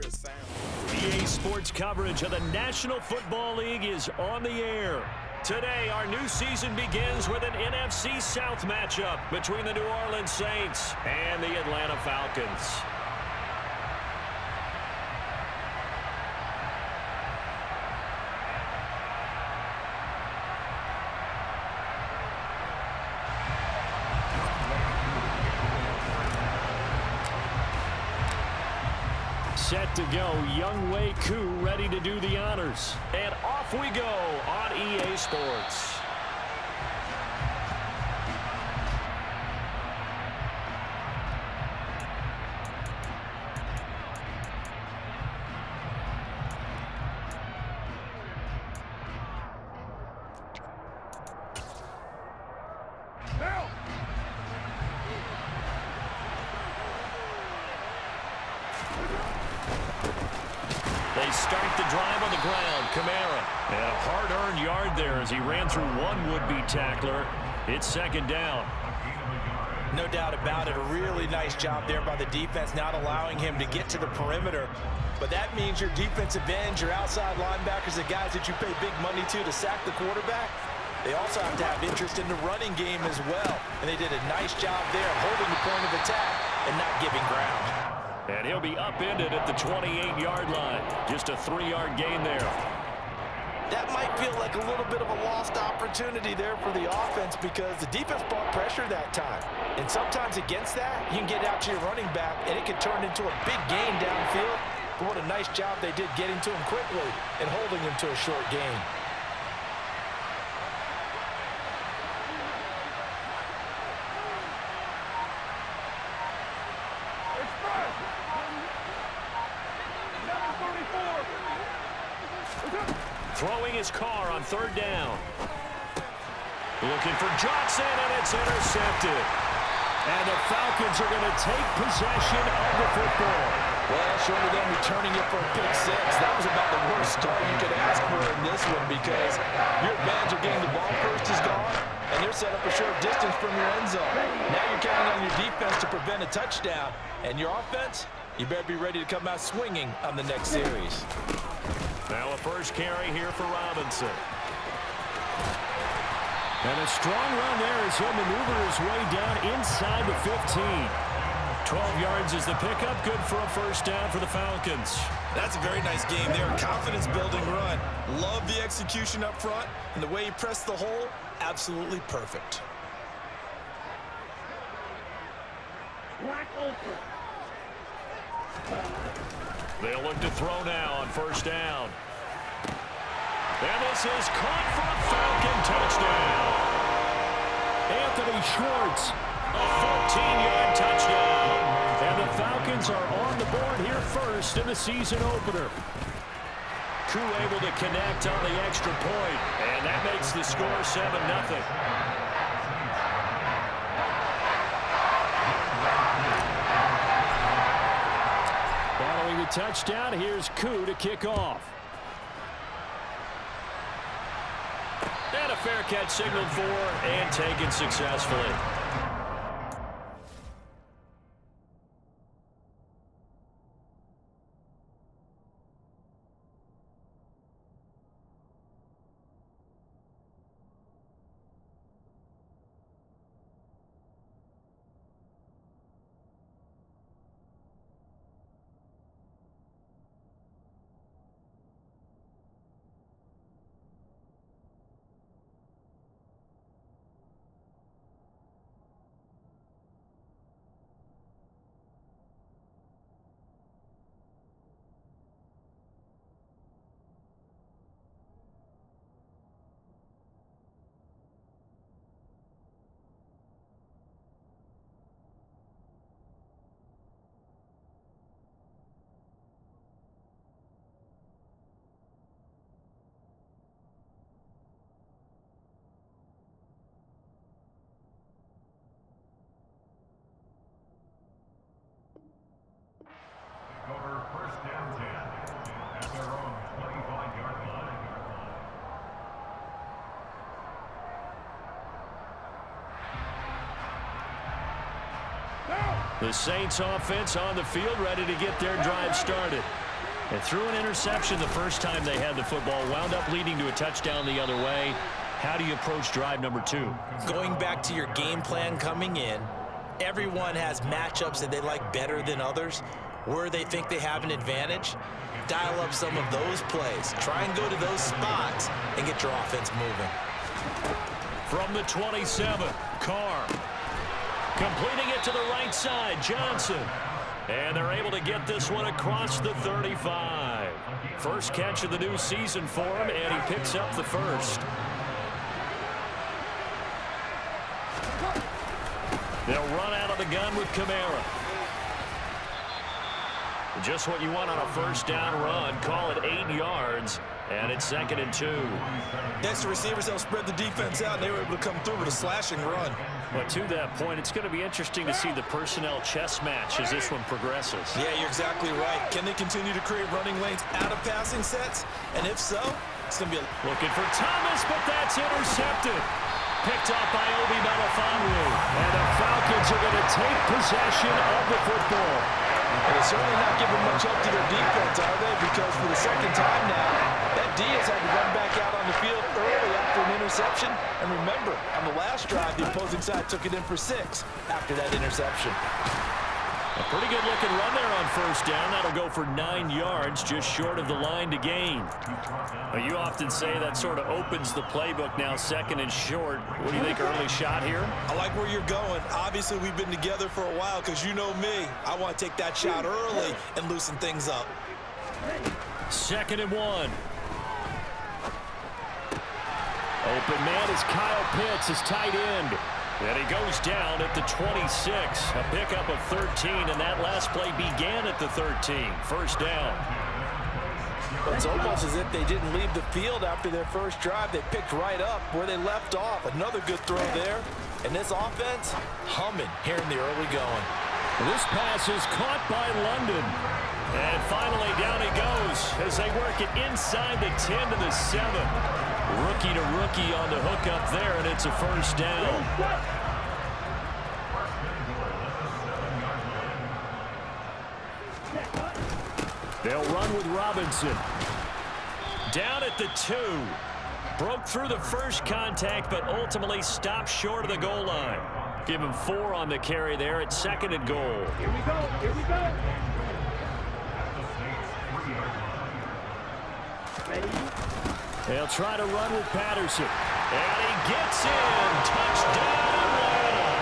the sound. EA Sports coverage of the National Football League is on the air. Today, our new season begins with an NFC South matchup between the New Orleans Saints and the Atlanta Falcons. Set to go, Wk1 ready to do the honors. And off we go on EA Sports. They start the drive on the ground. Kamara. And a hard-earned yard there as he ran through one would-be tackler. It's second down. No doubt about it. A really nice job there by the defense, not allowing him to get to the perimeter. But that means your defensive ends, your outside linebackers, the guys that you pay big money to sack the quarterback, they also have to have interest in the running game as well. And they did a nice job there holding the point of attack and not giving ground. And he'll be upended at the 28-yard line. Just a 3-yard gain there. That might feel like a little bit of a lost opportunity there for the offense because the defense brought pressure that time. And sometimes against that, you can get out to your running back, and it can turn into a big gain downfield. But what a nice job they did getting to him quickly and holding him to a short gain. Throwing his car on third down. Looking for Johnson, and it's intercepted. And the Falcons are going to take possession of the football. Well, short of them returning it for a pick six, that was about the worst start you could ask for in this one because your advantage of getting the ball first is gone, and they're set up a short distance from your end zone. Now you're counting on your defense to prevent a touchdown, and your offense, you better be ready to come out swinging on the next series. Now a first carry here for Robinson. And a strong run there as he'll maneuver his way down inside the 15. 12 yards is the pickup. Good for a first down for the Falcons. That's a very nice game there. Confidence-building run. Love the execution up front. And the way he pressed the hole, absolutely perfect. They'll look to throw now on first down. And this is caught for a Falcon touchdown. Anthony Schwartz, a 14-yard touchdown. And the Falcons are on the board here first in the season opener. Crew able to connect on the extra point, and that makes the score 7-0. Following the touchdown, here's Koo to kick off. And a fair catch signaled for and taken successfully. Over first down 10 at their own 25-yard line. The Saints offense on the field ready to get their drive started. And threw an interception the first time they had the football, wound up leading to a touchdown the other way. How do you approach drive number 2? Going back to your game plan coming in, everyone has matchups that they like better than others, where they think they have an advantage. Dial up some of those plays. Try and go to those spots and get your offense moving. From the 27, Carr. Completing it to the right side, Johnson. And they're able to get this one across the 35. First catch of the new season for him, and he picks up the first. They'll run out of the gun with Kamara. Just what you want on a first down run. Call it 8 yards, and it's 2nd and 2. Next to receivers, they'll spread the defense out, and they were able to come through with a slashing run. But to that point, it's going to be interesting to see the personnel chess match as this one progresses. Yeah, you're exactly right. Can they continue to create running lanes out of passing sets? And if so, it's going to be looking for Thomas, but that's intercepted. Picked off by Obi Melifonwu. And the Falcons are going to take possession of the football. And they're certainly not giving much up to their defense, are they? Because for the second time now, that Diaz had to run back out on the field early after an interception. And remember, on the last drive, the opposing side took it in for 6 after that interception. A pretty good looking run there on first down. That'll go for 9 yards, just short of the line to gain. You often say that sort of opens the playbook now, 2nd and short. What do you think, early shot here? I like where you're going. Obviously, we've been together for a while because you know me. I want to take that shot early and loosen things up. 2nd and 1. Open man is Kyle Pitts, his tight end. And he goes down at the 26. A pickup of 13, and that last play began at the 13. First down. It's almost as if they didn't leave the field after their first drive. They picked right up where they left off. Another good throw there. And this offense, humming here in the early going. This pass is caught by London. And finally down he goes as they work it inside the 10 to the 7. Rookie to rookie on the hook up there, and it's a first down. They'll run with Robinson. Down at the 2. Broke through the first contact, but ultimately stopped short of the goal line. Give him 4 on the carry there at 2nd and goal. Here we go. Here we go. They'll try to run with Patterson. And he gets in. Touchdown, Atlanta.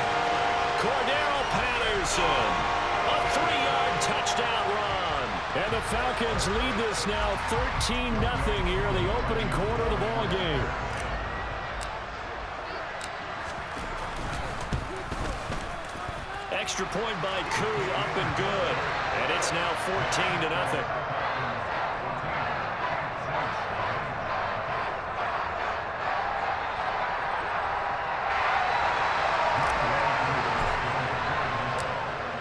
Cordero Patterson. A 3-yard touchdown run. And the Falcons lead this now 13-0 here in the opening quarter of the ball game. Extra point by Koo, up and good. And it's now 14-0.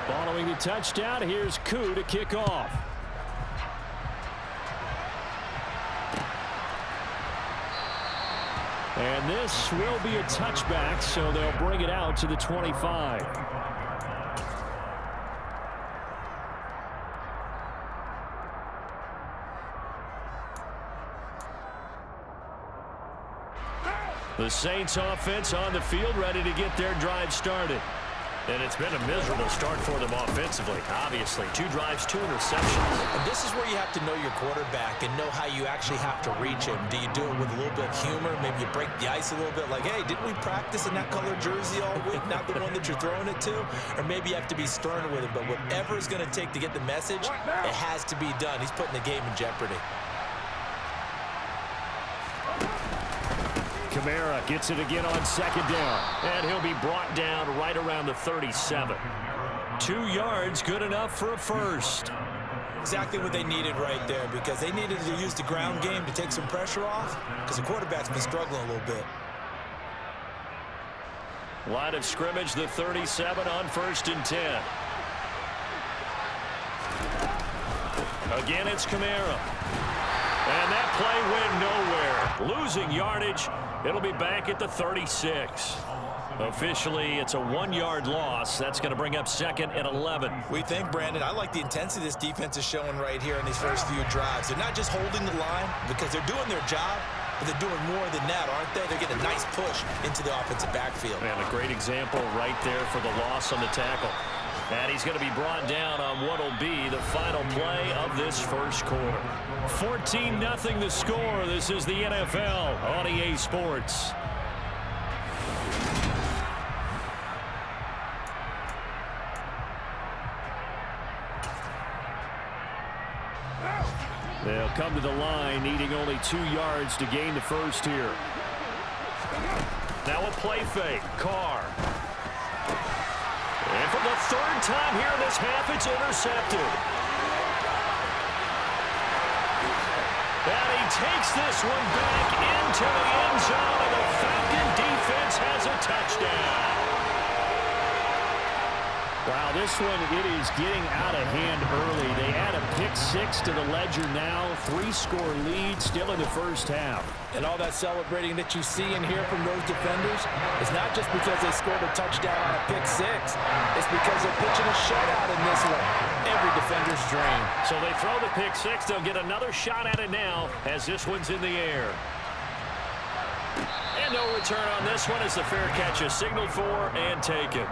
Following the touchdown, here's Koo to kick off. And this will be a touchback, so they'll bring it out to the 25. The Saints offense on the field, ready to get their drive started. And it's been a miserable start for them offensively, obviously. 2 drives, 2 interceptions. And this is where you have to know your quarterback and know how you actually have to reach him. Do you do it with a little bit of humor? Maybe you break the ice a little bit, like, hey, didn't we practice in that color jersey all week, not the one that you're throwing it to? Or maybe you have to be stern with it, but whatever it's going to take to get the message, it has to be done. He's putting the game in jeopardy. Kamara gets it again on 2nd down. And he'll be brought down right around the 37. 2 yards, good enough for a first. Exactly what they needed right there, because they needed to use the ground game to take some pressure off, because the quarterback's been struggling a little bit. Line of scrimmage, the 37 on 1st and 10. Again, it's Kamara. And that play went nowhere. Losing yardage. It'll be back at the 36. Officially, it's a 1-yard loss. That's going to bring up 2nd and 11. We think, Brandon, I like the intensity this defense is showing right here in these first few drives. They're not just holding the line because they're doing their job, but they're doing more than that, aren't they? They're getting a nice push into the offensive backfield. And a great example right there for the loss on the tackle. And he's going to be brought down on what will be the final play of this first quarter. 14-0 the score. This is the NFL on EA Sports. They'll come to the line, needing only 2 yards to gain the first here. Now a play fake. Carr. And for the 3rd time here in this half, it's intercepted. And he takes this one back into the end zone, and the Falcon defense has a touchdown. Wow, this one, it is getting out of hand early. They add a pick-6 to the ledger now. 3-score lead still in the first half. And all that celebrating that you see and hear from those defenders, it's not just because they scored a touchdown on a pick-6. It's because they're pitching a shutout in this one. Every defender's dream. So they throw the pick-6. They'll get another shot at it now as this one's in the air. And no return on this one as the fair catch is signaled for and taken.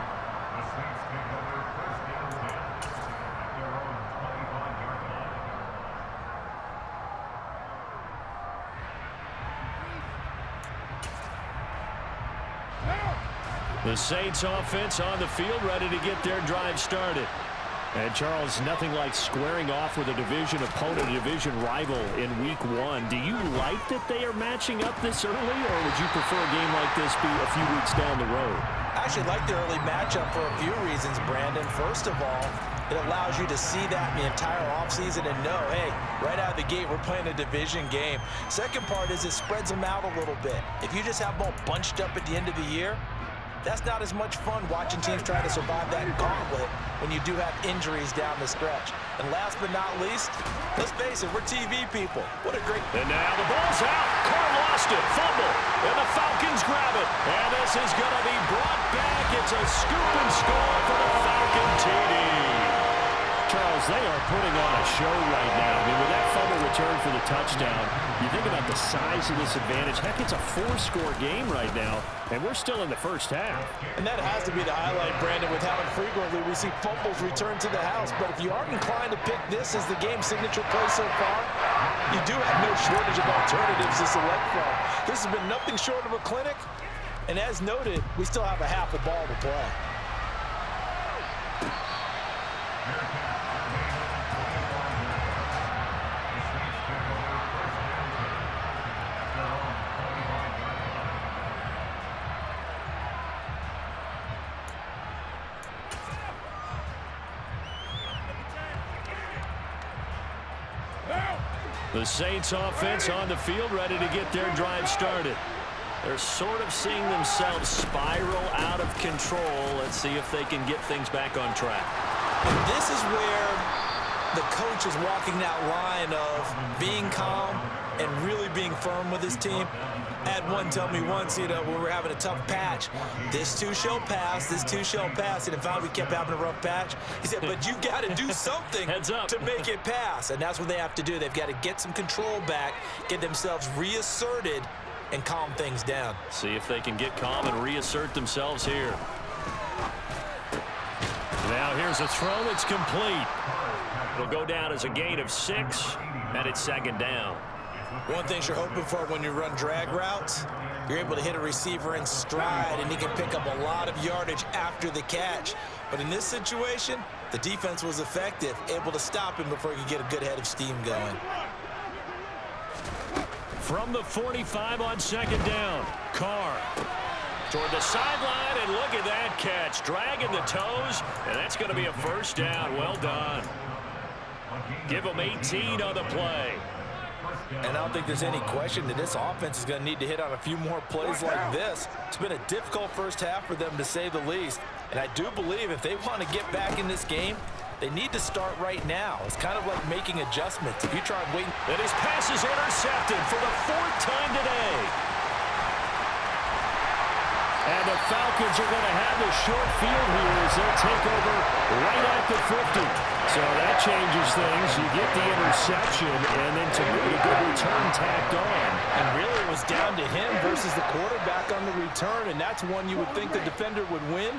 The Saints offense on the field, ready to get their drive started. And Charles, nothing like squaring off with a division opponent, a division rival in Week 1. Do you like that they are matching up this early, or would you prefer a game like this be a few weeks down the road? I actually like the early matchup for a few reasons, Brandon. First of all, it allows you to see that in the entire offseason and know, hey, right out of the gate, we're playing a division game. Second part is it spreads them out a little bit. If you just have them all bunched up at the end of the year, that's not as much fun watching teams try to survive that gauntlet when you do have injuries down the stretch. And last but not least, let's face it, we're TV people. What a great... And now the ball's out. Carr lost it. Fumble. And the Falcons grab it. And this is going to be brought back. It's a scoop and score for the Falcon TD. Charles, they are putting on a show right now. I mean, with that fumble return for the touchdown, you think about the size of this advantage. Heck, it's a 4-score game right now, and we're still in the first half. And that has to be the highlight, Brandon, with how infrequently we see fumbles return to the house. But if you aren't inclined to pick this as the game's signature play so far, you do have no shortage of alternatives to select from. This has been nothing short of a clinic, and as noted, we still have a half a ball to play. The Saints offense on the field, ready to get their drive started. They're sort of seeing themselves spiral out of control. Let's see if they can get things back on track. And this is where the coach is walking that line of being calm and really being firm with his team. I had one tell me once, when we were having a tough patch, this too shall pass, this too shall pass. And in fact, we kept having a rough patch. He said, but you got to do something to make it pass. And that's what they have to do. They've got to get some control back, get themselves reasserted, and calm things down. See if they can get calm and reassert themselves here. Now here's a throw that's complete. It'll go down as a gain of 6, and it's 2nd down. One thing you're hoping for when you run drag routes, you're able to hit a receiver in stride, and he can pick up a lot of yardage after the catch. But in this situation, the defense was effective, able to stop him before he could get a good head of steam going. From the 45 on 2nd down, Carr toward the sideline, and look at that catch. Dragging the toes, and that's going to be a first down. Well done. Give them 18 on the play. And I don't think there's any question that this offense is going to need to hit on a few more plays like this. It's been a difficult first half for them, to say the least. And I do believe if they want to get back in this game, they need to start right now. It's kind of like making adjustments. If you try waiting... And his pass is intercepted for the 4th time today. And the Falcons are going to have a short field here as they'll take over right at the 50. So that changes things. You get the interception, and then to boot, a good return tacked on. And really it was down to him versus the quarterback on the return, and that's one you would think the defender would win.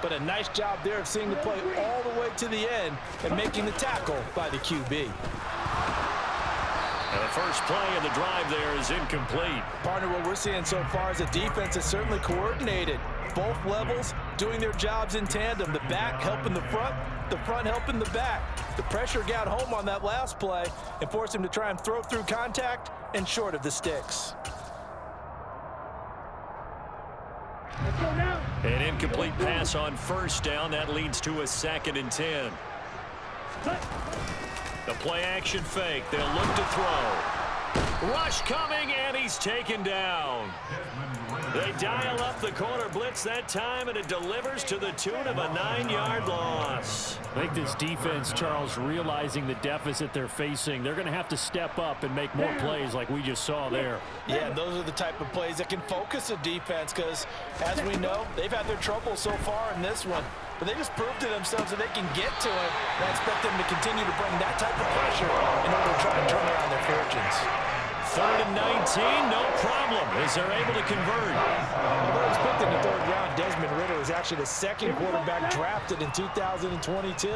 But a nice job there of seeing the play all the way to the end and making the tackle by the QB. And the first play of the drive there is incomplete. Partner, what we're seeing so far is a defense that's certainly coordinated. Both levels doing their jobs in tandem. The back helping the front helping the back. The pressure got home on that last play and forced him to try and throw through contact and short of the sticks. An incomplete pass on first down. That leads to a 2nd and 10. The play action fake. They'll look to throw. Rush coming, and he's taken down. They dial up the corner blitz that time, and it delivers to the tune of a 9-yard loss. I think this defense, Charles, realizing the deficit they're facing, they're going to have to step up and make more plays like we just saw there. Yeah, and those are the type of plays that can focus a defense because, as we know, they've had their trouble so far in this one. But they just proved to themselves that they can get to it. And I expect them to continue to bring that type of pressure in order to try and turn around their fortunes. 3rd and 19, no problem, as they're able to convert. Although expected in the 3rd round, Desmond Ridder is actually the 2nd quarterback drafted in 2022.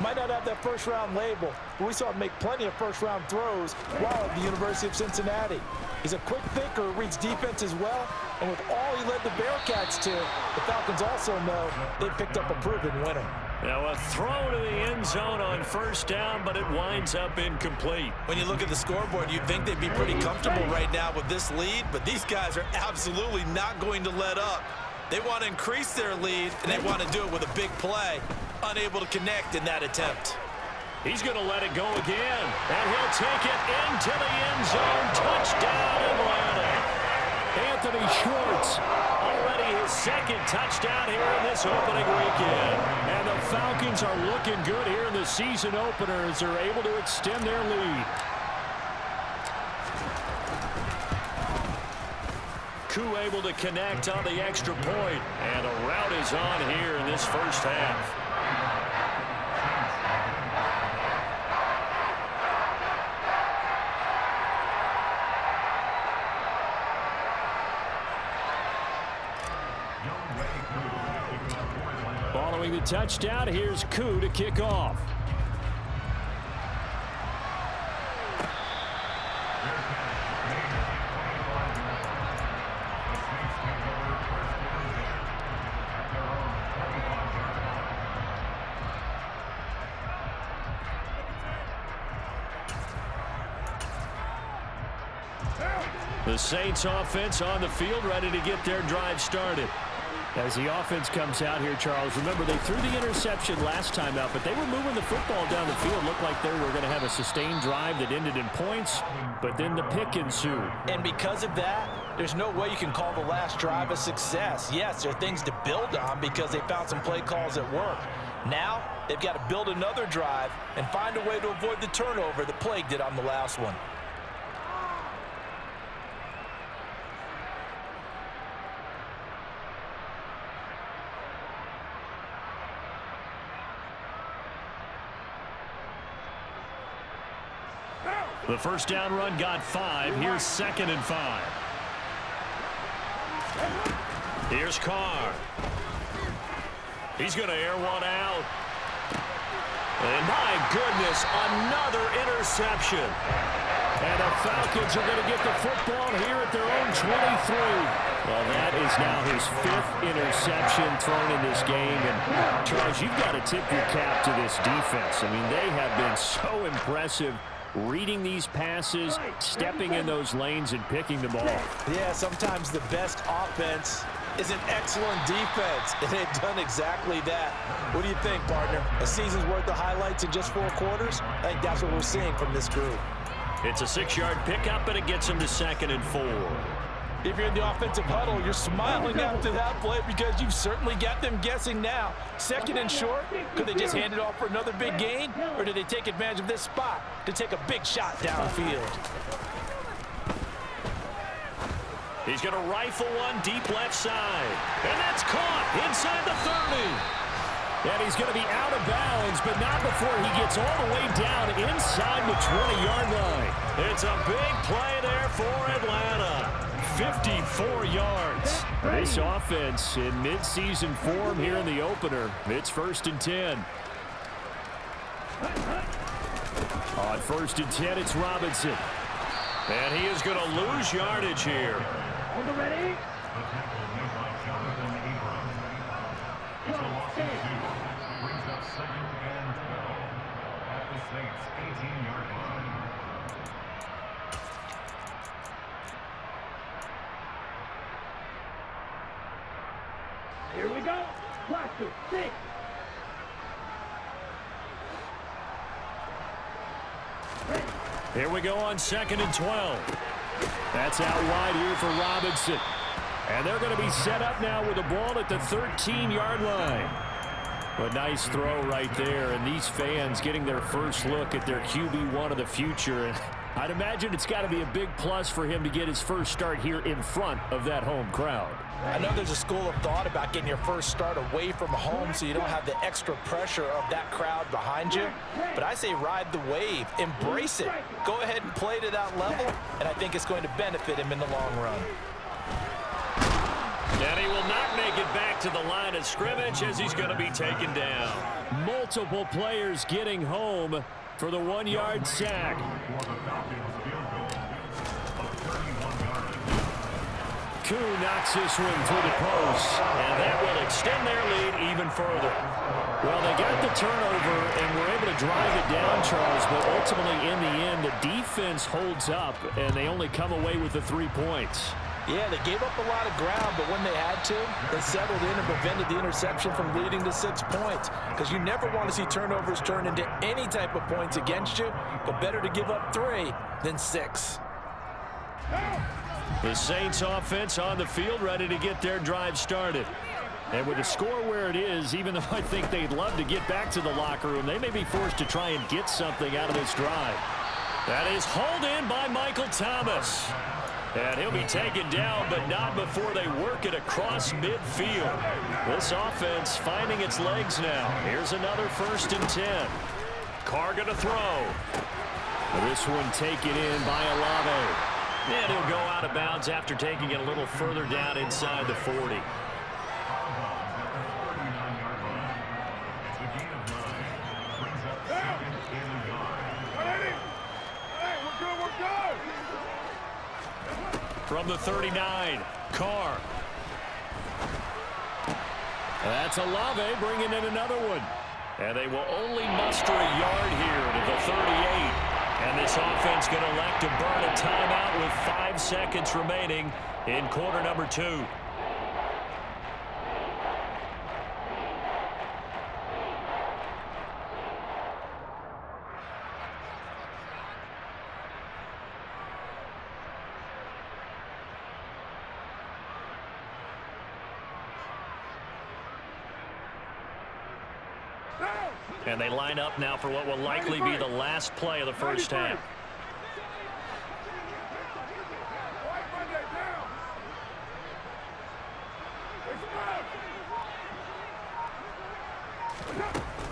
Might not have that first-round label, but we saw him make plenty of first-round throws while at the University of Cincinnati. He's a quick thinker, reads defense as well, and with all he led the Bearcats to, the Falcons also know they picked up a proven winner. Now a throw to the end zone on first down, but it winds up incomplete. When you look at the scoreboard, you'd think they'd be pretty comfortable right now with this lead, but these guys are absolutely not going to let up. They want to increase their lead, and they want to do it with a big play. Unable to connect in that attempt. He's going to let it go again, and he'll take it into the end zone. Touchdown, Atlanta. Anthony Schwartz, already his 2nd touchdown here in this opening weekend. And the Falcons are looking good here in the season opener as they're able to extend their lead. Koo able to connect on the extra point, and a route is on here in this first half. Following the touchdown, here's Koo to kick off. The Saints offense on the field, ready to get their drive started. As the offense comes out here, Charles, remember they threw the interception last time out, but they were moving the football down the field. Looked like they were going to have a sustained drive that ended in points, but then the pick ensued. And because of that, there's no way you can call the last drive a success. Yes, there are things to build on because they found some play calls that work. Now, they've got to build another drive and find a way to avoid the turnover that plagued it on the last one. The first down run got 5. Here's 2nd and 5. Here's Carr. He's going to air one out. And my goodness, another interception. And the Falcons are going to get the football here at their own 23. Well, that is now his 5th interception thrown in this game. And, Charles, you've got to tip your cap to this defense. I mean, they have been so impressive reading these passes, stepping in those lanes, and picking them off. Yeah, sometimes the best offense is an excellent defense, and they've done exactly that. What do you think, partner? A season's worth of highlights in just 4 quarters? I think that's what we're seeing from this group. It's a 6-yard pickup, and it gets him to 2nd and 4. If you're in the offensive huddle, you're smiling after that play because you've certainly got them guessing now. 2nd and short, could they just hand it off for another big gain? Or did they take advantage of this spot to take a big shot downfield? He's going to rifle one deep left side. And that's caught inside the 30. And he's going to be out of bounds, but not before he gets all the way down inside the 20-yard line. It's a big play there for Atlanta. 54 yards. This offense in midseason form here in the opener. It's 1st and 10. On 1st and 10, it's Robinson. And he is going to lose yardage here. The tackle made by Jonathan Abram. It's a loss of 2. Brings up 2nd and 12 at the Saints' 18-yard line. Here we go. Black to 6. Here we go on 2nd and 12. That's out wide here for Robinson. And they're going to be set up now with the ball at the 13-yard line. A nice throw right there, and these fans getting their first look at their QB1 of the future. And I'd imagine it's got to be a big plus for him to get his first start here in front of that home crowd. I know there's a school of thought about getting your first start away from home so you don't have the extra pressure of that crowd behind you. But I say ride the wave. Embrace it. Go ahead and play to that level, and I think it's going to benefit him in the long run. And he will not make it back to the line of scrimmage as he's going to be taken down. Multiple players getting home for the 1-yard sack. Koo knocks this one through the post. And that will extend their lead even further. Well, they got the turnover and were able to drive it down, Charles, but ultimately in the end, the defense holds up, and they only come away with the 3 points. Yeah, they gave up a lot of ground, but when they had to, they settled in and prevented the interception from leading to 6 points. Because you never want to see turnovers turn into any type of points against you, but better to give up 3 than 6. The Saints offense on the field ready to get their drive started. And with the score where it is, even though I think they'd love to get back to the locker room, they may be forced to try and get something out of this drive. That is hauled in by Michael Thomas. And he'll be taken down, but not before they work it across midfield. This offense finding its legs now. Here's another 1st and 10. Carr going to throw. This one taken in by Olave. And he'll go out of bounds after taking it a little further down inside the 40. From the 39, Carr. That's Olave bringing in another one. And they will only muster a yard here to the 38. And this offense going to elect to burn a timeout with 5 seconds remaining in quarter number 2. And they line up now for what will likely be the last play of the first half.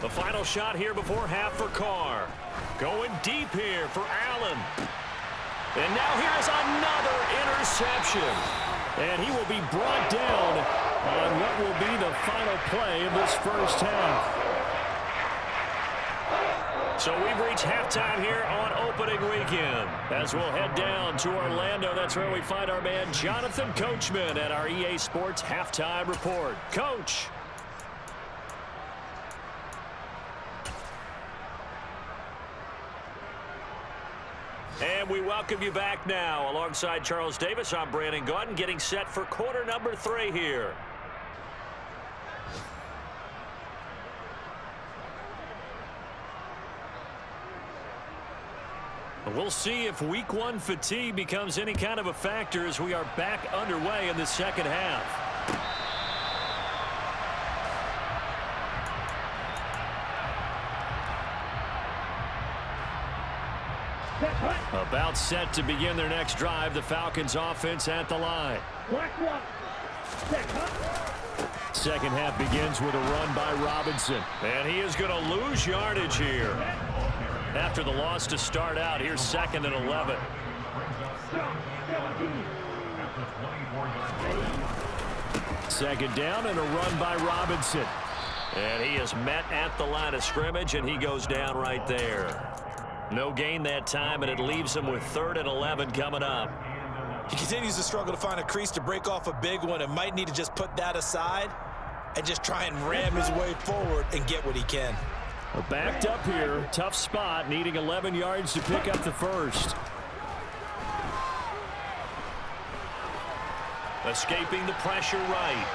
The final shot here before half for Carr. Going deep here for Allen. And now here is another interception. And he will be brought down on what will be the final play of this first half. So we've reached halftime here on opening weekend. As we'll head down to Orlando, that's where we find our man Jonathan Coachman at our EA Sports Halftime Report. Coach. And we welcome you back now. Alongside Charles Davis, I'm Brandon Gaudin, getting set for quarter number 3 here. We'll see if week 1 fatigue becomes any kind of a factor as we are back underway in the second half. About set to begin their next drive. The Falcons offense at the line. Wk1. Set cut. Second half begins with a run by Robinson. And he is going to lose yardage here. After the loss to start out, here's 2nd and 11. Second down and a run by Robinson. And he is met at the line of scrimmage, and he goes down right there. No gain that time, and it leaves him with 3rd and 11 coming up. He continues to struggle to find a crease to break off a big one and might need to just put that aside and just try and ram his way forward and get what he can. Backed up here. Tough spot, needing 11 yards to pick up the first. Escaping the pressure right.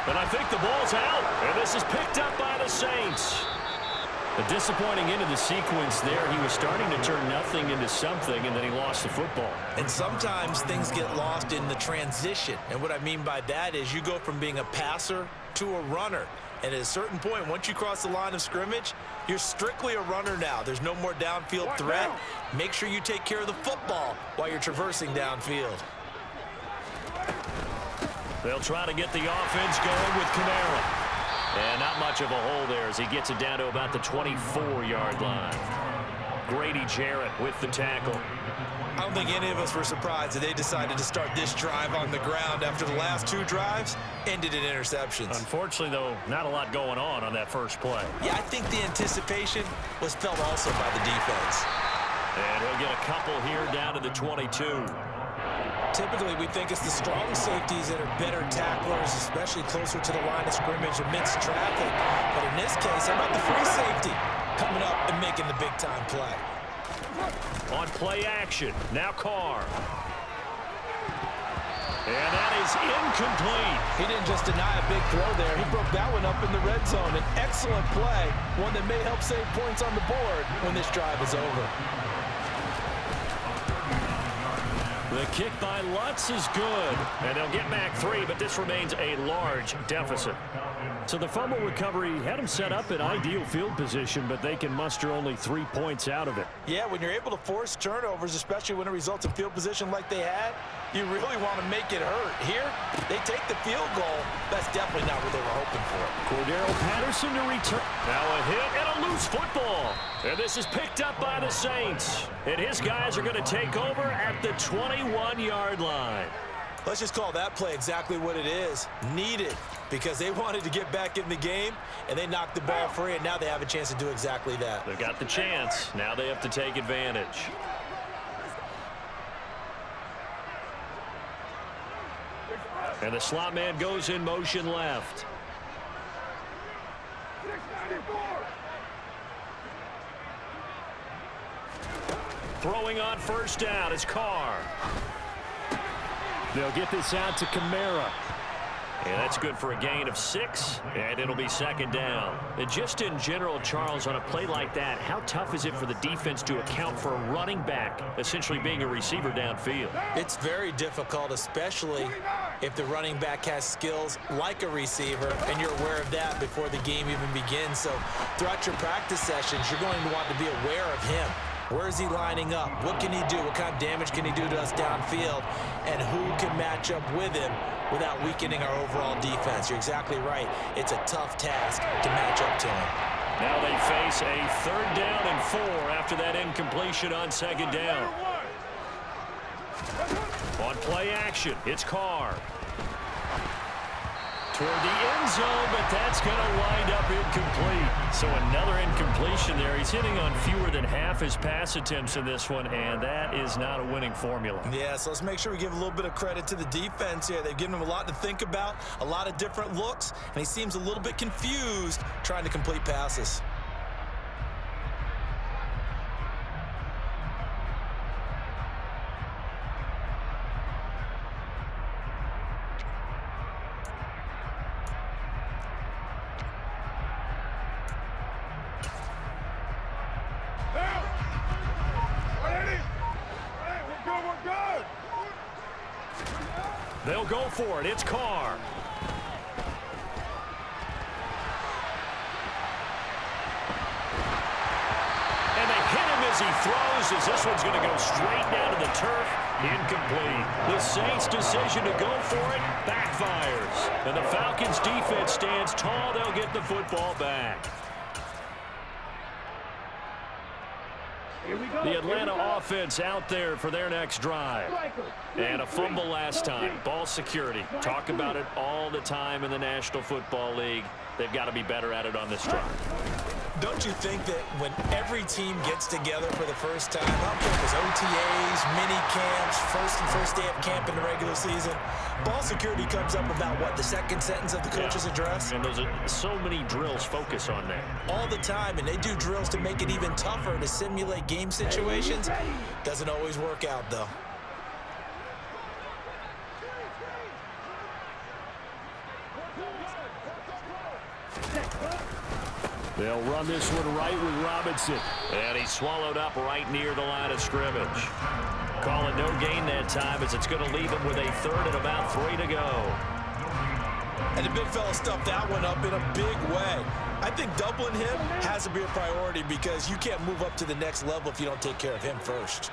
And I think the ball's out. And this is picked up by the Saints. A disappointing end of the sequence there. He was starting to turn nothing into something, and then he lost the football. And sometimes things get lost in the transition. And what I mean by that is you go from being a passer to a runner. And at a certain point, once you cross the line of scrimmage, you're strictly a runner now. There's no more downfield threat. Make sure you take care of the football while you're traversing downfield. They'll try to get the offense going with Kamara. And not much of a hole there as he gets it down to about the 24-yard line. Grady Jarrett with the tackle. I don't think any of us were surprised that they decided to start this drive on the ground after the last 2 drives ended in interceptions. Unfortunately, though, not a lot going on that first play. Yeah, I think the anticipation was felt also by the defense. And he'll get a couple here down to the 22. Typically, we think it's the strong safeties that are better tacklers, especially closer to the line of scrimmage amidst traffic. But in this case, how about the free safety coming up and making the big-time play? On play action, now Carr. And that is incomplete. He didn't just deny a big throw there. He broke that one up in the red zone. An excellent play, one that may help save points on the board when this drive is over. The kick by Lutz is good. And they'll get back 3, but this remains a large deficit. So the fumble recovery had them set up in ideal field position, but they can muster only 3 points out of it. Yeah, when you're able to force turnovers, especially when it results in field position like they had, you really want to make it hurt. Here, they take the field goal. That's definitely not what they were hoping for. Cordero Patterson to return. Now a hit and a loose football. And this is picked up by the Saints. And his guys are going to take over at the 21-yard line. Let's just call that play exactly what it is. Needed, because they wanted to get back in the game, and they knocked the ball free, and now they have a chance to do exactly that. They've got the chance. Now they have to take advantage. And the slot man goes in motion left. Throwing on first down is Carr. They'll get this out to Kamara. And that's good for a gain of 6, and it'll be 2nd down. And just in general, Charles, on a play like that, how tough is it for the defense to account for a running back essentially being a receiver downfield? It's very difficult, especially if the running back has skills like a receiver, and you're aware of that before the game even begins. So throughout your practice sessions, you're going to want to be aware of him. Where is he lining up? What can he do? What kind of damage can he do to us downfield? And who can match up with him without weakening our overall defense? You're exactly right. It's a tough task to match up to him. Now they face a 3rd down and 4 after that incompletion on 2nd down. On play action, it's Carr. Toward the end zone, but that's going to wind up incomplete. So another incompletion there. He's hitting on fewer than half his pass attempts in this one, and that is not a winning formula. Yeah, so let's make sure we give a little bit of credit to the defense here. They've given him a lot to think about, a lot of different looks, and he seems a little bit confused trying to complete passes. They'll go for it. It's Carr. And they hit him as he throws as this one's going to go straight down to the turf. Incomplete. The Saints' decision to go for it backfires. And the Falcons' defense stands tall. They'll get the football back. The Atlanta offense out there for their next drive. And a fumble last time. Ball security. Talk about it all the time in the National Football League. They've got to be better at it on this drive. Don't you think that when every team gets together for the first time, I don't care if it's OTAs, mini camps, first day of camp in the regular season, ball security comes up about, what, the second sentence of the coach's address? And those are so many drills focus on that. All the time, and they do drills to make it even tougher to simulate game situations. Doesn't always work out, though. They'll run this one right with Robinson. And he swallowed up right near the line of scrimmage. Calling no gain that time as it's going to leave him with a third and about 3 to go. And the big fella stuffed that one up in a big way. I think doubling him has to be a priority because you can't move up to the next level if you don't take care of him first.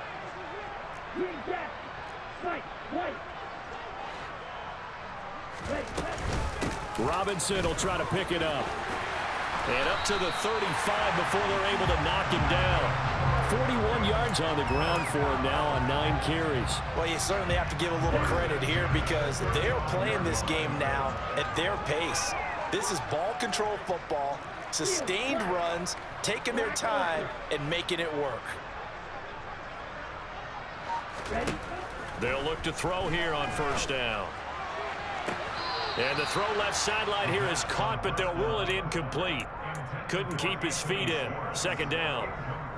Robinson will try to pick it up. And up to the 35 before they're able to knock him down. 41 yards on the ground for him now on 9 carries. Well, you certainly have to give a little credit here because they are playing this game now at their pace. This is ball control football, sustained runs, taking their time, and making it work. They'll look to throw here on first down. And the throw left sideline here is caught, but they'll rule it incomplete. Couldn't keep his feet in. Second down.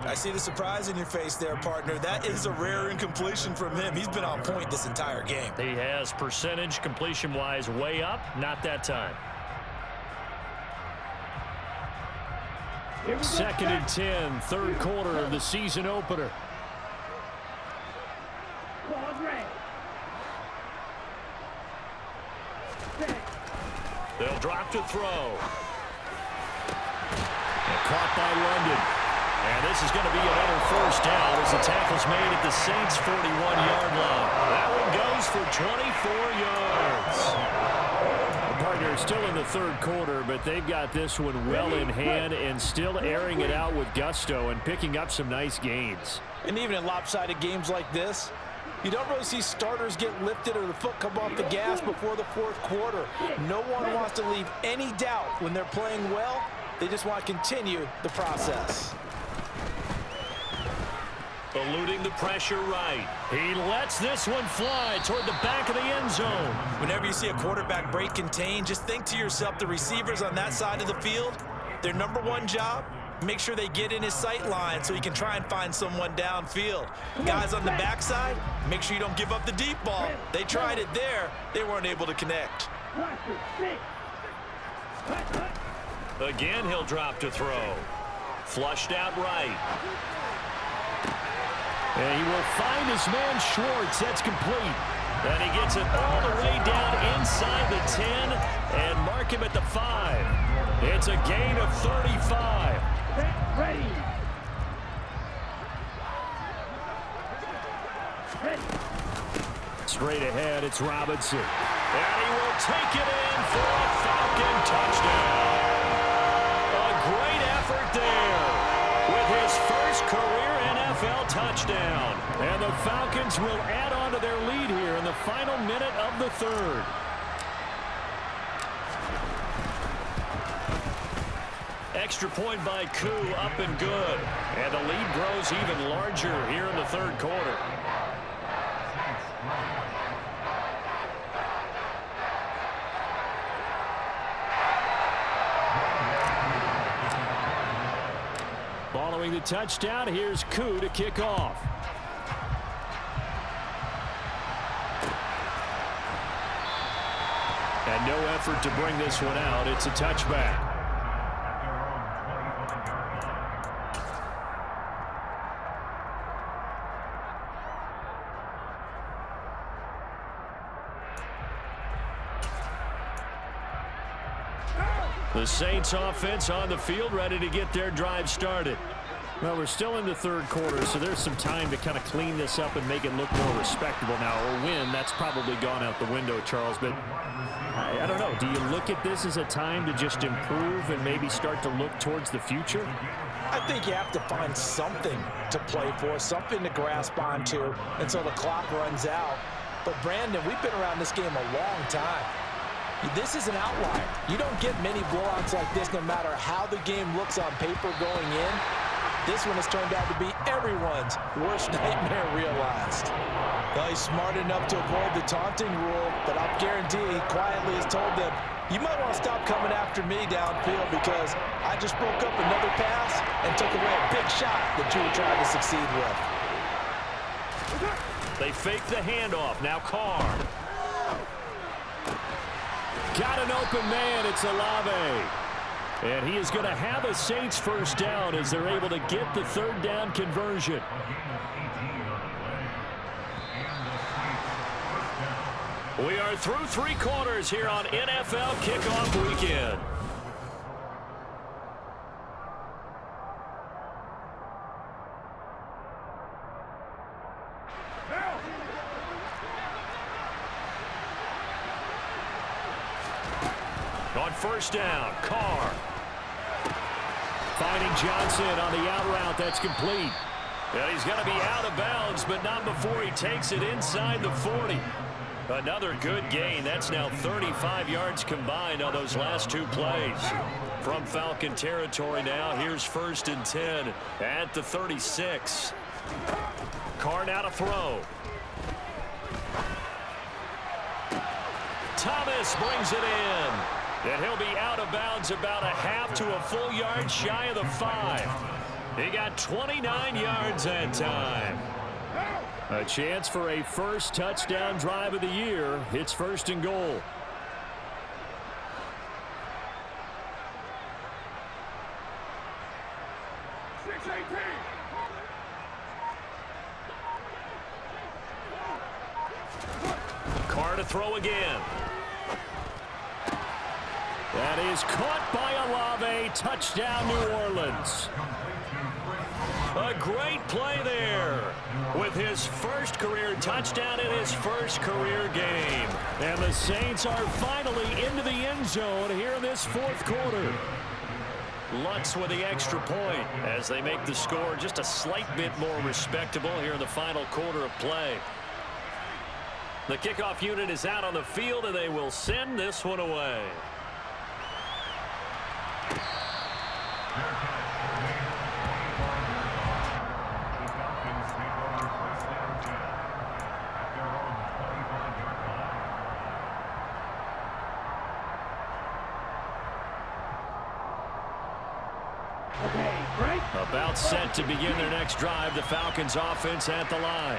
I see the surprise in your face there, partner. That is a rare incompletion from him. He's been on point this entire game. He has percentage completion-wise way up. Not that time. Second and 10, third quarter of the season opener. They'll drop to throw. Caught by London. And this is going to be another first down as the tackle's made at the Saints' 41-yard line. That one goes for 24 yards. The partner is still in the third quarter, but they've got this one well in hand and still airing it out with gusto and picking up some nice gains. And even in lopsided games like this, you don't really see starters get lifted or the foot come off the gas before the fourth quarter. No one wants to leave any doubt when they're playing well. They just want to continue the process. Eluding the pressure right. He lets this one fly toward the back of the end zone. Whenever you see a quarterback break contain, just think to yourself, the receivers on that side of the field, their number one job, make sure they get in his sight line so he can try and find someone downfield. Guys on the backside, make sure you don't give up the deep ball. They tried it there. They weren't able to connect. Again, he'll drop to throw. Flushed out right. And he will find his man Schwartz. That's complete. And he gets it all the way down inside the 10 and mark him at the 5. It's a gain of 35. Ready. Straight ahead, it's Robinson. And he will take it in for a Falcon touchdown. A great effort there with his first career NFL touchdown. And the Falcons will add on to their lead here in the final minute of the third. Extra point by Koo, up and good. And the lead grows even larger here in the third quarter. Following the touchdown, here's Koo to kick off. And no effort to bring this one out. It's a touchback. The Saints offense on the field ready to get their drive started. Well, we're still in the third quarter, so there's some time to kind of clean this up and make it look more respectable now. A win, that's probably gone out the window, Charles, but I don't know. Do you look at this as a time to just improve and maybe start to look towards the future? I think you have to find something to play for, something to grasp onto until the clock runs out. But, Brandon, we've been around this game a long time. This is an outlier. You don't get many blowouts like this no matter how the game looks on paper going in. This one has turned out to be everyone's worst nightmare realized. Well, he's smart enough to avoid the taunting rule, but I'll guarantee he quietly has told them, you might want to stop coming after me downfield because I just broke up another pass and took away a big shot that you were trying to succeed with. They fake the handoff. Now Carr. Got an open man. It's Olave. And he is going to have a Saints first down as they're able to get the third down conversion. We are through three quarters here on NFL Kickoff Weekend. On first down, Carr. Finding Johnson on the out route. That's complete. Yeah, he's going to be out of bounds, but not before he takes it inside the 40. Another good gain. That's now 35 yards combined on those last two plays. From Falcon territory now, here's 1st and 10 at the 36. Carr now to throw. Thomas brings it in. And he'll be out of bounds about a half to a full yard shy of the 5. He got 29 yards that time. A chance for a first touchdown drive of the year. It's 1st and goal. Carr to throw again. That is caught by Olave. Touchdown, New Orleans. A great play there with his first career touchdown in his first career game. And the Saints are finally into the end zone here in this fourth quarter. Lutz with the extra point as they make the score just a slight bit more respectable here in the final quarter of play. The kickoff unit is out on the field, and they will send this one away. About set to begin their next drive. The Falcons offense at the line.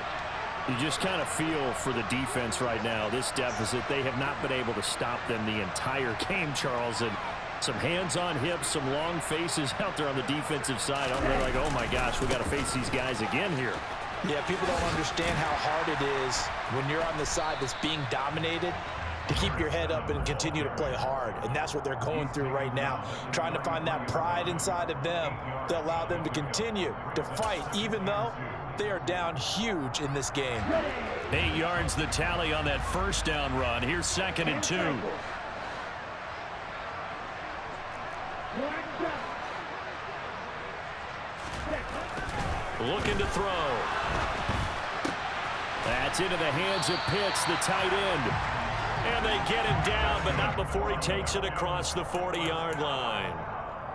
You just kind of feel for the defense right now. This deficit, they have not been able to stop them the entire game, Charles. And some hands on hips, some long faces out there on the defensive side. They're like, oh my gosh, we got to face these guys again here. Yeah, people don't understand how hard it is when you're on the side that's being dominated to keep your head up and continue to play hard. And that's what they're going through right now, trying to find that pride inside of them to allow them to continue to fight, even though they are down huge in this game. 8 yards the tally on that first down run. Here's 2nd and 2. Looking to throw. That's into the hands of Pitts, the tight end. And they get him down, but not before he takes it across the 40-yard line.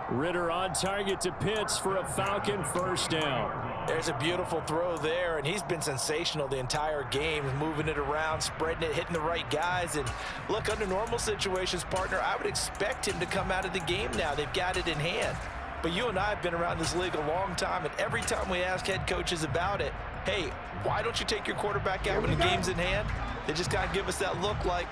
Ritter on target to Pitts for a Falcon first down. There's a beautiful throw there, and he's been sensational the entire game, moving it around, spreading it, hitting the right guys. And look, under normal situations, partner, I would expect him to come out of the game now. They've got it in hand. But you and I have been around this league a long time, and every time we ask head coaches about it, hey, why don't you take your quarterback out when the game's in hand? They just kind of give us that look like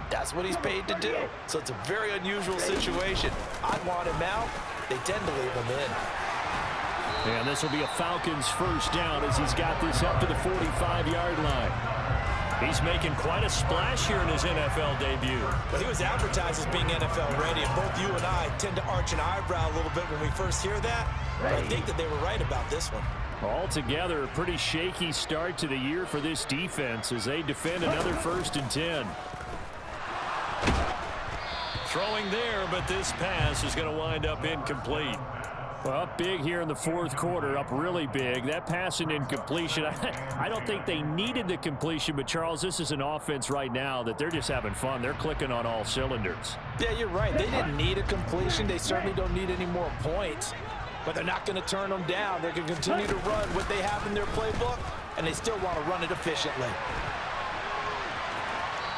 that's what he's paid to do. So it's a very unusual situation. I'd want him out. They tend to leave him in. And this will be a Falcons first down as he's got this up to the 45-yard line. He's making quite a splash here in his NFL debut. Well, he was advertised as being NFL ready, and both you and I tend to arch an eyebrow a little bit when we first hear that. But I think that they were right about this one. Altogether, a pretty shaky start to the year for this defense as they defend another 1st and 10. Throwing there, but this pass is going to wind up incomplete. Well, up big here in the 4th quarter, up really big. That pass and incompletion, I don't think they needed the completion, but Charles, this is an offense right now that they're just having fun. They're clicking on all cylinders. Yeah, you're right. They didn't need a completion. They certainly don't need any more points, but they're not going to turn them down. They're going to continue to run what they have in their playbook, and they still want to run it efficiently.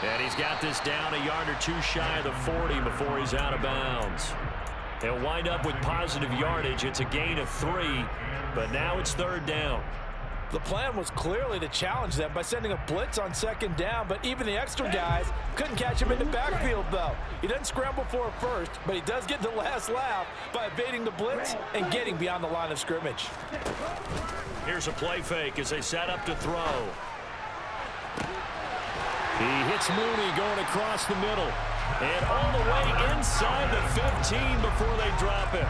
And he's got this down a yard or two shy of the 40 before he's out of bounds. They'll wind up with positive yardage. It's a gain of 3, but now it's 3rd down. The plan was clearly to challenge them by sending a blitz on 2nd down, but even the extra guys couldn't catch him in the backfield, though. He doesn't scramble for a first, but he does get the last laugh by evading the blitz and getting beyond the line of scrimmage. Here's a play fake as they set up to throw. He hits Mooney going across the middle. And all the way inside the 15 before they drop it.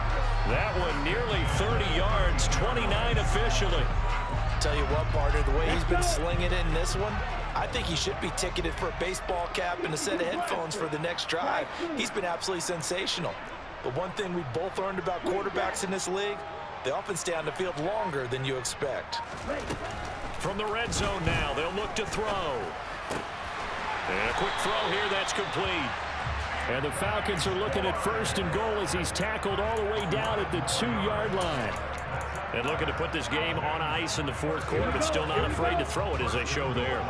That one nearly 30 yards, 29 officially. Tell you what, partner, the way he's been slinging it in this one, I think he should be ticketed for a baseball cap and a set of headphones for the next drive. He's been absolutely sensational. But one thing we both learned about quarterbacks in this league, they often stay on the field longer than you expect. From the red zone now, they'll look to throw. And a quick throw here, that's complete. And the Falcons are looking at 1st and goal as he's tackled all the way down at the 2-yard line. And looking to put this game on ice in the 4th quarter, but still not afraid to throw it as they show there.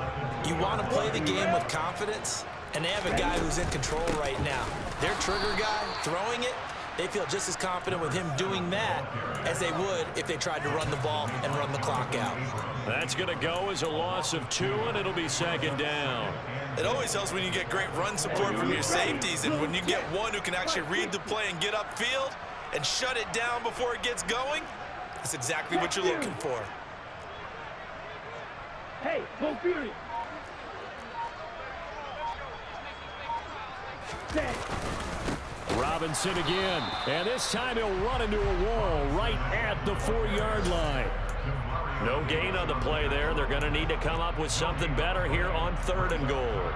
You want to play the game with confidence, and they have a guy who's in control right now. Their trigger guy throwing it, they feel just as confident with him doing that as they would if they tried to run the ball and run the clock out. That's going to go as a loss of 2, and it'll be 2nd down. It always helps when you get great run support from your safeties, and when you get one who can actually read the play and get upfield and shut it down before it gets going, that's exactly what you're looking for. Hey, go Fury. Robinson again. And this time he'll run into a wall right at the 4-yard line. No gain on the play there. They're going to need to come up with something better here on 3rd and goal.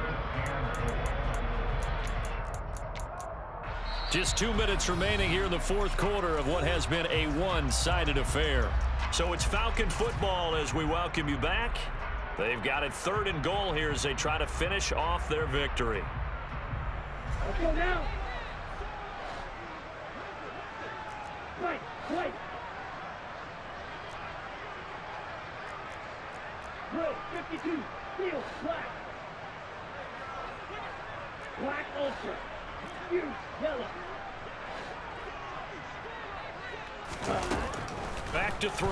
Just 2 minutes remaining here in the 4th quarter of what has been a one-sided affair. So it's Falcon football as we welcome you back. They've got it 3rd and goal here as they try to finish off their victory. Let's go now. Fight. Blue, 52, steel, black. Black ultra, huge, yellow. Back to throw.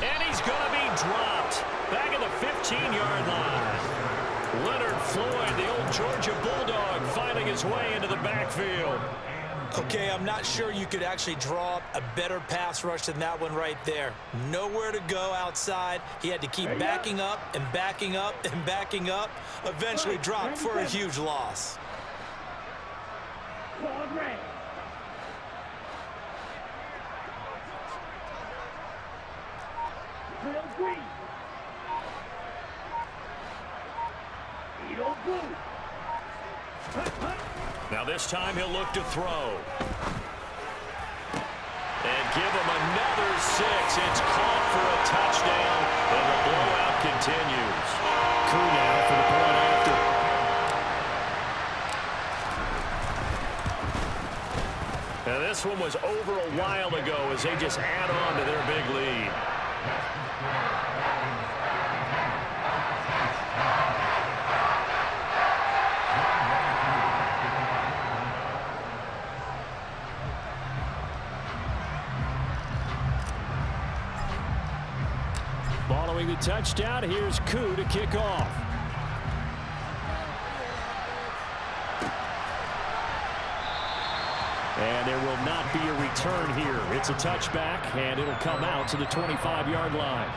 And he's going to be dropped. Back at the 15-yard line. Leonard Floyd, the old Georgia Bulldog, finding his way into the backfield. Okay, I'm not sure you could actually draw up a better pass rush than that one right there. Nowhere to go outside. He had to keep backing up and backing up and backing up. Eventually dropped for a huge loss. Claude Ray. Bill Green. Edo Blue. Now this time he'll look to throw. And give him another 6. It's caught for a touchdown, and the blowout continues. Coup now for the point after. Now this one was over a while ago as they just add on to their big lead. Following the touchdown, here's Koo to kick off. And there will not be a return here. It's a touchback, and it'll come out to the 25-yard line.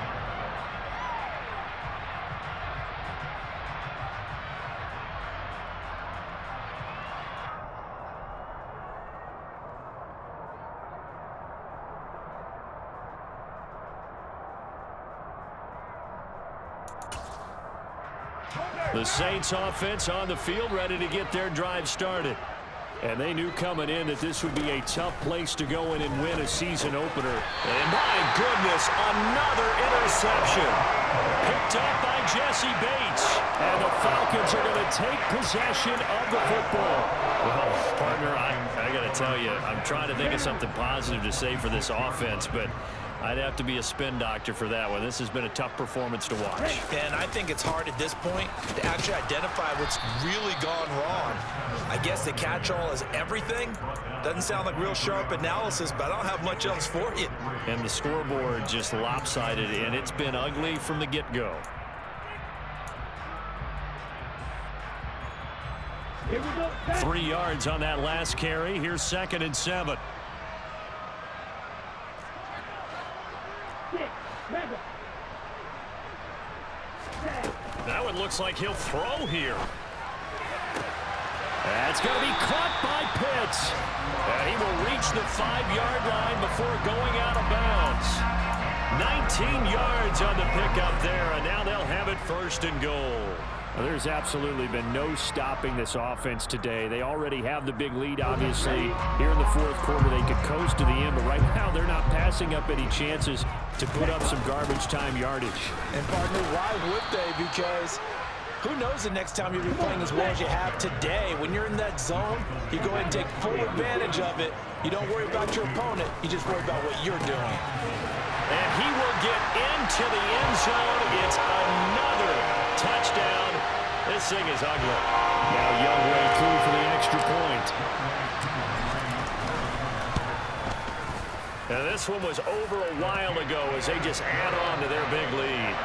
The Saints offense on the field, ready to get their drive started. And they knew coming in that this would be a tough place to go in and win a season opener. And my goodness, another interception. Picked up by Jesse Bates. And the Falcons are going to take possession of the football. Well, partner, I got to tell you, I'm trying to think of something positive to say for this offense, but I'd have to be a spin doctor for that one. This has been a tough performance to watch. And I think it's hard at this point to actually identify what's really gone wrong. I guess the catch-all is everything. Doesn't sound like real sharp analysis, but I don't have much else for you. And the scoreboard just lopsided, and it's been ugly from the get-go. Here we go. 3 yards on that last carry. Here's 2nd and 7. Now it looks like he'll throw here. That's going to be caught by Pitts. And he will reach the 5-yard line before going out of bounds. 19 yards on the pickup there, and now they'll have it 1st and goal. Well, there's absolutely been no stopping this offense today. They already have the big lead, obviously. Here in the 4th quarter, they could coast to the end, but right now they're not passing up any chances to put up some garbage time yardage. And partner, why would they? Because who knows the next time you'll be playing as well as you have today. When you're in that zone, you go ahead and take full advantage of it. You don't worry about your opponent. You just worry about what you're doing. And he will get into the end zone. It's another touchdown. This thing is ugly. Now Young way through for the extra point. Now this one was over a while ago as they just add on to their big lead.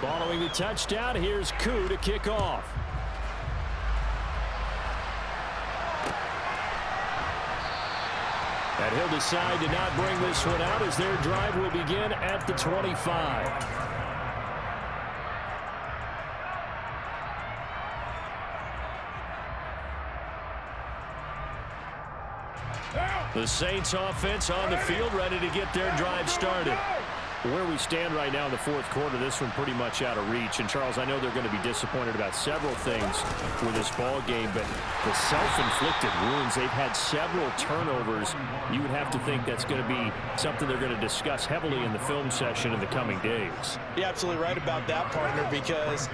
Following the touchdown, here's Koo to kick off. And he'll decide to not bring this one out as their drive will begin at the 25. The Saints offense on the field, ready to get their drive started. Where we stand right now in the 4th quarter, this one pretty much out of reach. And, Charles, I know they're going to be disappointed about several things with this ball game, but the self-inflicted wounds, they've had several turnovers. You would have to think that's going to be something they're going to discuss heavily in the film session in the coming days. You're absolutely right about that, partner, because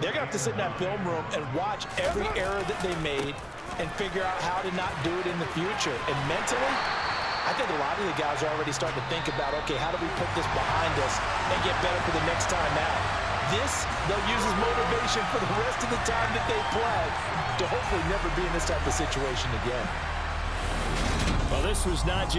they're going to have to sit in that film room and watch every error that they made and figure out how to not do it in the future. And mentally, I think a lot of the guys are already starting to think about, okay, how do we put this behind us and get better for the next time out? This, they'll use as motivation for the rest of the time that they play to hopefully never be in this type of situation again. Well, this was not just